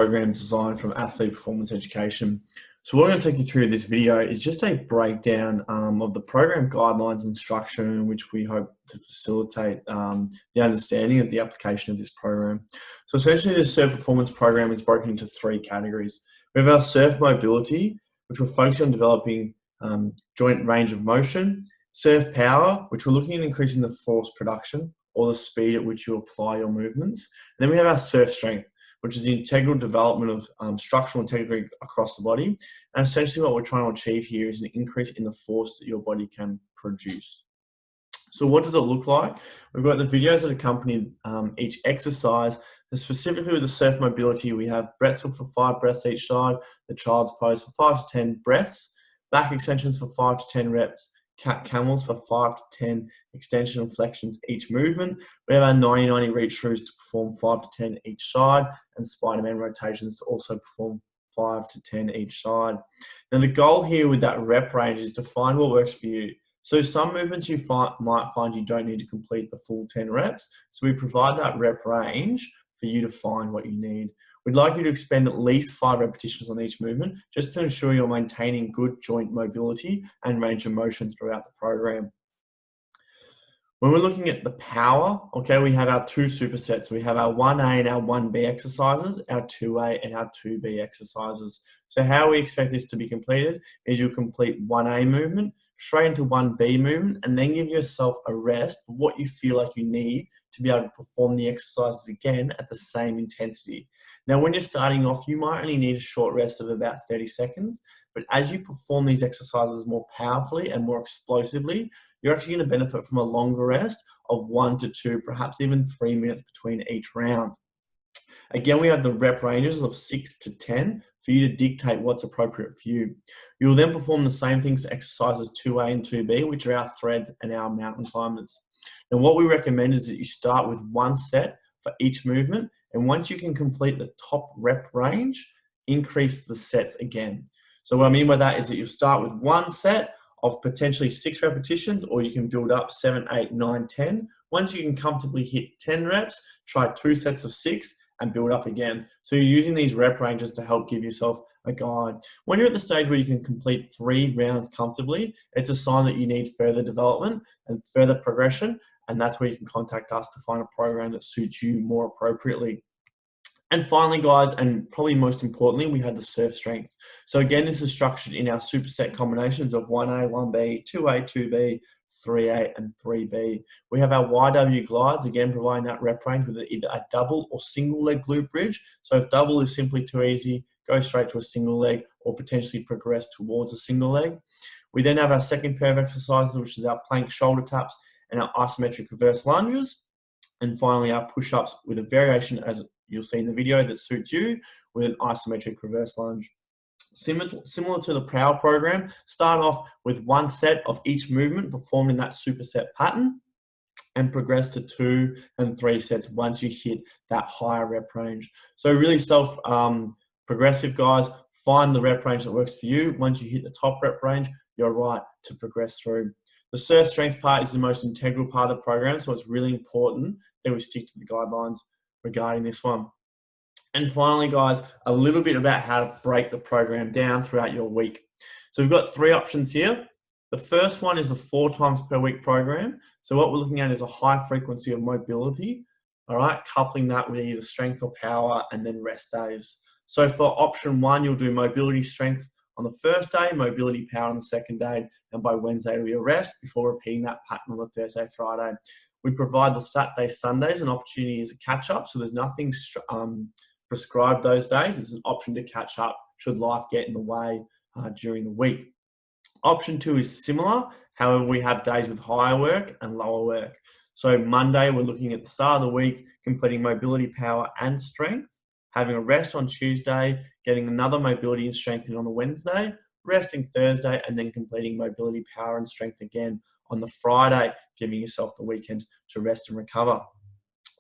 program designed from Athlete Performance Education. So what I'm going to take you through this video is just a breakdown of the program guidelines and structure in which we hope to facilitate the understanding of the application of this program. So essentially the surf performance program is broken into three categories. We have our surf mobility, which we're focusing on developing joint range of motion, surf power, which we're looking at increasing the force production or the speed at which you apply your movements. And then we have our surf strength, which is the integral development of structural integrity across the body. And essentially what we're trying to achieve here is an increase in the force that your body can produce. So what does it look like? We've got the videos that accompany each exercise. And specifically with the surf mobility, we have breaths for 5 breaths each side, the child's pose for 5 to 10 breaths, back extensions for 5 to 10 reps, cat camels for 5 to 10 extension and flexions each movement. We have our 90-90 reach throughs to perform 5 to 10 each side, and Spider-Man rotations to also perform 5 to 10 each side. Now the goal here with that rep range is to find what works for you. So some movements you might find you don't need to complete the full 10 reps. So we provide that rep range for you to find what you need. We'd like you to expend at least 5 repetitions on each movement just to ensure you're maintaining good joint mobility and range of motion throughout the program. When we're looking at the power, okay, we have our 2 supersets. We have our 1A and our 1B exercises, our 2A and our 2B exercises. So how we expect this to be completed is you'll complete 1A movement, straight into 1B movement, and then give yourself a rest for what you feel like you need to be able to perform the exercises again at the same intensity. Now, when you're starting off, you might only need a short rest of about 30 seconds, but as you perform these exercises more powerfully and more explosively, you're actually going to benefit from a longer rest of 1 to 2, perhaps even 3 minutes between each round. Again, we have the rep ranges of 6 to 10 for you to dictate what's appropriate for you. You'll then perform the same things for exercises 2A and 2B, which are our threads and our mountain climbers. And what we recommend is that you start with 1 set for each movement, and once you can complete the top rep range, increase the sets again. So what I mean by that is that you'll start with 1 set of potentially 6 repetitions, or you can build up 7, 8, 9, 10. Once you can comfortably hit 10 reps, try 2 sets of 6 and build up again. So you're using these rep ranges to help give yourself a guide. When you're at the stage where you can complete 3 rounds comfortably, it's a sign that you need further development and further progression, and that's where you can contact us to find a program that suits you more appropriately. And finally, guys, and probably most importantly, we have the surf strength. So again, this is structured in our superset combinations of 1A, 1B, 2A, 2B, 3A, and 3B. We have our YW glides, again, providing that rep range with either a double or single leg glute bridge. So if double is simply too easy, go straight to a single leg or potentially progress towards a single leg. We then have our second pair of exercises, which is our plank shoulder taps and our isometric reverse lunges. And finally, our push-ups with a variation, as you'll see in the video, that suits you with an isometric reverse lunge. Similar to the power program, start off with 1 set of each movement performed in that superset pattern and progress to 2 and 3 sets once you hit that higher rep range. So really progressive, guys. Find the rep range that works for you. Once you hit the top rep range, you're right to progress through. The surf strength part is the most integral part of the program, so it's really important that we stick to the guidelines regarding this one. And finally, guys, a little bit about how to break the program down throughout your week. So we've got 3 options here. The first one is a 4 times per week program. So what we're looking at is a high frequency of mobility, all right, coupling that with either strength or power and then rest days. So for option 1, you'll do mobility strength on the first day, mobility power on the second day, and by Wednesday it'll be a rest before repeating that pattern on the Thursday, Friday. We provide the Saturday, Sundays an opportunity as a catch-up, so there's nothing prescribed those days. It's an option to catch up should life get in the way during the week. Option 2 is similar, however we have days with higher work and lower work. So Monday we're looking at the start of the week, completing mobility, power and strength, having a rest on Tuesday, getting another mobility and strength in on the Wednesday, resting Thursday, and then completing mobility, power and strength again on the Friday, giving yourself the weekend to rest and recover.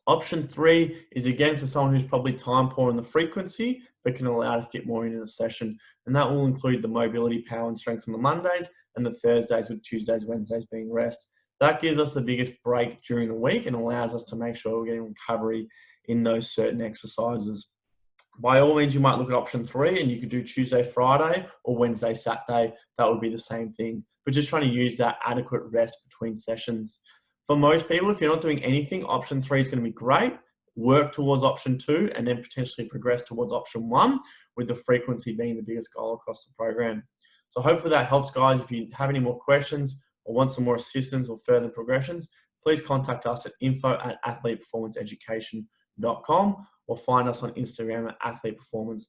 Option 3 is again for someone who's probably time poor in the frequency, but can allow to fit more in a session. And that will include the mobility, power and strength on the Mondays and the Thursdays, with Tuesdays, Wednesdays being rest. That gives us the biggest break during the week and allows us to make sure we're getting recovery in those certain exercises. By all means, you might look at option 3 and you could do Tuesday, Friday, or Wednesday, Saturday. That would be the same thing. But just trying to use that adequate rest between sessions. For most people, if you're not doing anything, option 3 is going to be great. Work towards option 2 and then potentially progress towards option 1, with the frequency being the biggest goal across the program. So hopefully that helps, guys. If you have any more questions or want some more assistance or further progressions, please contact us at info@athleteperformanceeducation.com or find us on Instagram at athleteperformance_.